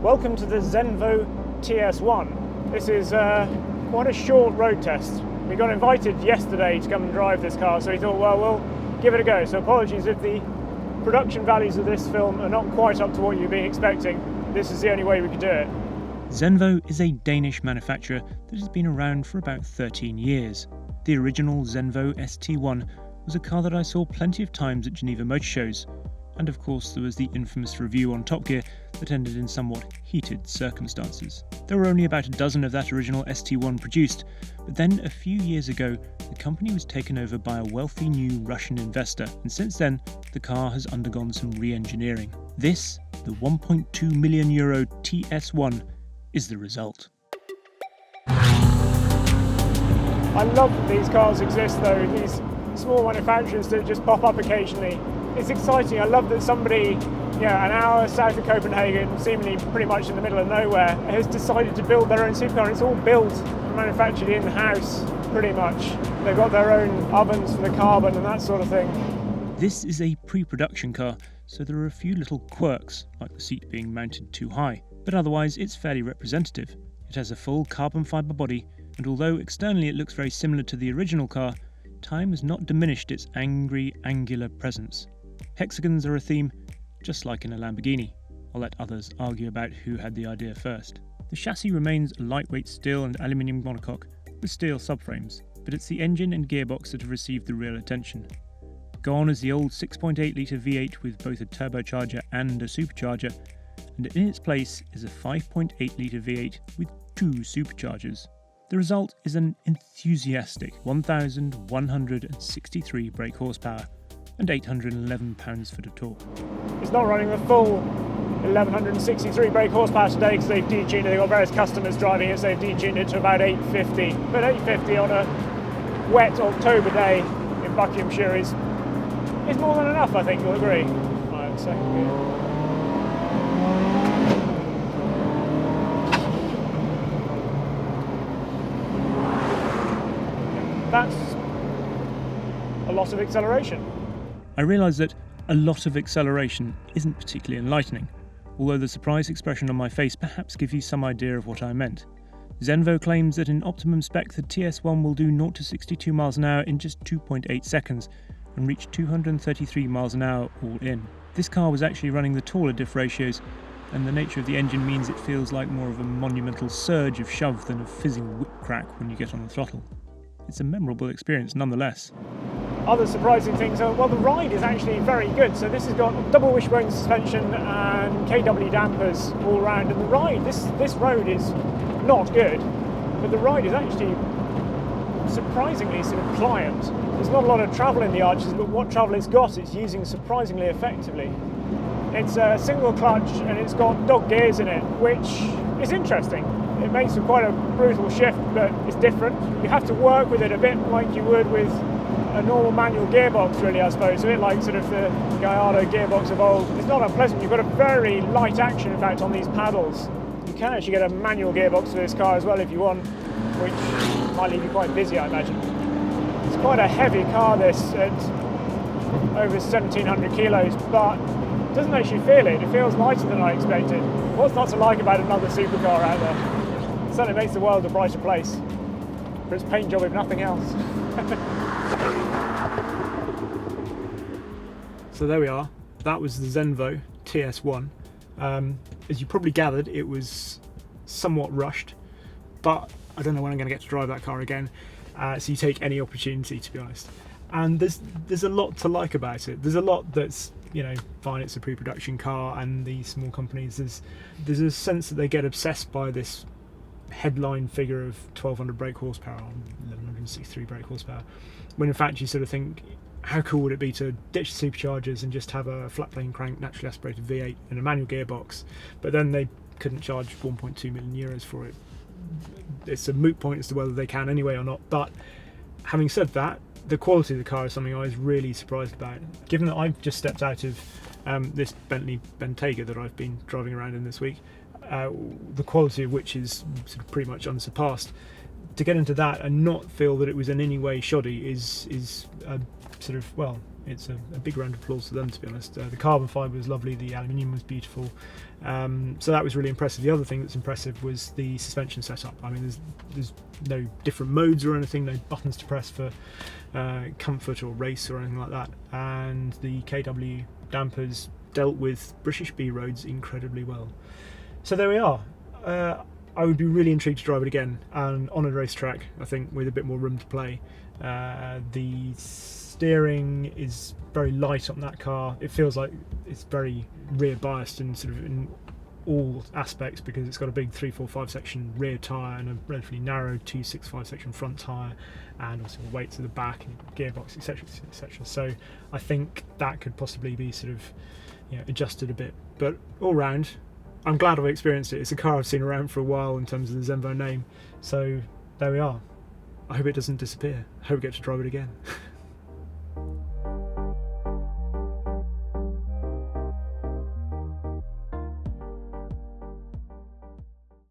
Welcome to the Zenvo TS1. This is quite a short road test. We got invited yesterday to come and drive this car, so we thought, well, we'll give it a go. So apologies if the production values of this film are not quite up to what you've been expecting. This is the only way we could do it. Zenvo is a Danish manufacturer that has been around for about 13 years. The original Zenvo ST1 was a car that I saw plenty of times at Geneva motor shows, and of course there was the infamous review on Top Gear that ended in somewhat heated circumstances. There were only about a dozen of that original ST1 produced, but then a few years ago the company was taken over by a wealthy new Russian investor, and since then the car has undergone some re-engineering. This, the €1.2 million TS1, is the result. I love that these cars exist though, these small manufacturers that just pop up occasionally. It's exciting. I love that somebody, an hour south of Copenhagen, seemingly pretty much in the middle of nowhere, has decided to build their own supercar. It's all built and manufactured in-house, pretty much. They've got their own ovens for the carbon and that sort of thing. This is a pre-production car, so there are a few little quirks, like the seat being mounted too high, but otherwise it's fairly representative. It has a full carbon fibre body, and although externally it looks very similar to the original car, time has not diminished its angry, angular presence. Hexagons are a theme, just like in a Lamborghini. I'll let others argue about who had the idea first. The chassis remains a lightweight steel and aluminium monocoque with steel subframes, but it's the engine and gearbox that have received the real attention. Gone is the old 6.8 litre V8 with both a turbocharger and a supercharger, and in its place is a 5.8 litre V8 with two superchargers. The result is an enthusiastic 1,163 brake horsepower and 811 pounds-foot of torque. It's not running the full 1,163 brake horsepower today because they've detuned it. They've got various customers driving it, so they've detuned it to about 850. But 850 on a wet October day in Buckinghamshire is more than enough, I think you'll agree. Right, second gear. That's a lot of acceleration. I realise that a lot of acceleration isn't particularly enlightening, although the surprised expression on my face perhaps gives you some idea of what I meant. Zenvo claims that in optimum spec the TS1 will do 0 to 62 miles an hour in just 2.8 seconds and reach 233 miles an hour all in. This car was actually running the taller diff ratios, and the nature of the engine means it feels like more of a monumental surge of shove than a fizzing whip crack when you get on the throttle. It's a memorable experience nonetheless. Other surprising things are, well, the ride is actually very good. So this has got double wishbone suspension and KW dampers all around, and the ride, this road is not good, but the ride is actually surprisingly sort of pliant. There's not a lot of travel in the arches, but what travel it's got, it's using surprisingly effectively. It's a single clutch and it's got dog gears in it, which is interesting. It makes for quite a brutal shift, but it's different. You have to work with it a bit like you would with a normal manual gearbox, really, I suppose. A bit like sort of the Gallardo gearbox of old. It's not unpleasant. You've got a very light action, in fact, on these paddles. You can actually get a manual gearbox for this car as well if you want, which might leave you quite busy, I imagine. It's quite a heavy car, this, at over 1,700 kilos, but it doesn't actually feel it. It feels lighter than I expected. What's not to like about another supercar out there? It certainly makes the world a brighter place for its paint job, if nothing else. So there we are. That was the Zenvo TS1. As you probably gathered, it was somewhat rushed, but I don't know when I'm going to get to drive that car again. So you take any opportunity, to be honest. And there's a lot to like about it. There's a lot that's, fine, it's a pre-production car, and these small companies, there's a sense that they get obsessed by this headline figure of 1,200 brake horsepower on 1,163 brake horsepower, when in fact you sort of think, how cool would it be to ditch the superchargers and just have a flat plane crank naturally aspirated V8 and a manual gearbox? But then they couldn't charge 1.2 million euros for it. It's a moot point as to whether they can anyway or not. But having said that, the quality of the car is something I was really surprised about. Given that I've just stepped out of this Bentley Bentayga that I've been driving around in this week, the quality of which is sort of pretty much unsurpassed. To get into that and not feel that it was in any way shoddy is sort of, well, it's a big round of applause to them, to be honest. The carbon fibre was lovely, the aluminium was beautiful, so that was really impressive. The other thing that's impressive was the suspension setup. I mean, there's no different modes or anything, no buttons to press for comfort or race or anything like that, and the KW dampers dealt with British B roads incredibly well. So there we are. I would be really intrigued to drive it again, and on a racetrack, I think, with a bit more room to play. The steering is very light on that car. It feels like it's very rear biased and sort of in all aspects, because it's got a big 345 section rear tyre and a relatively narrow 265 section front tyre, and also the weights at the back and gearbox, etc, etc. So I think that could possibly be sort of, you know, adjusted a bit. But all round, I'm glad I've experienced it. It's a car I've seen around for a while in terms of the Zenvo name, so there we are. I hope it doesn't disappear. I hope we get to drive it again.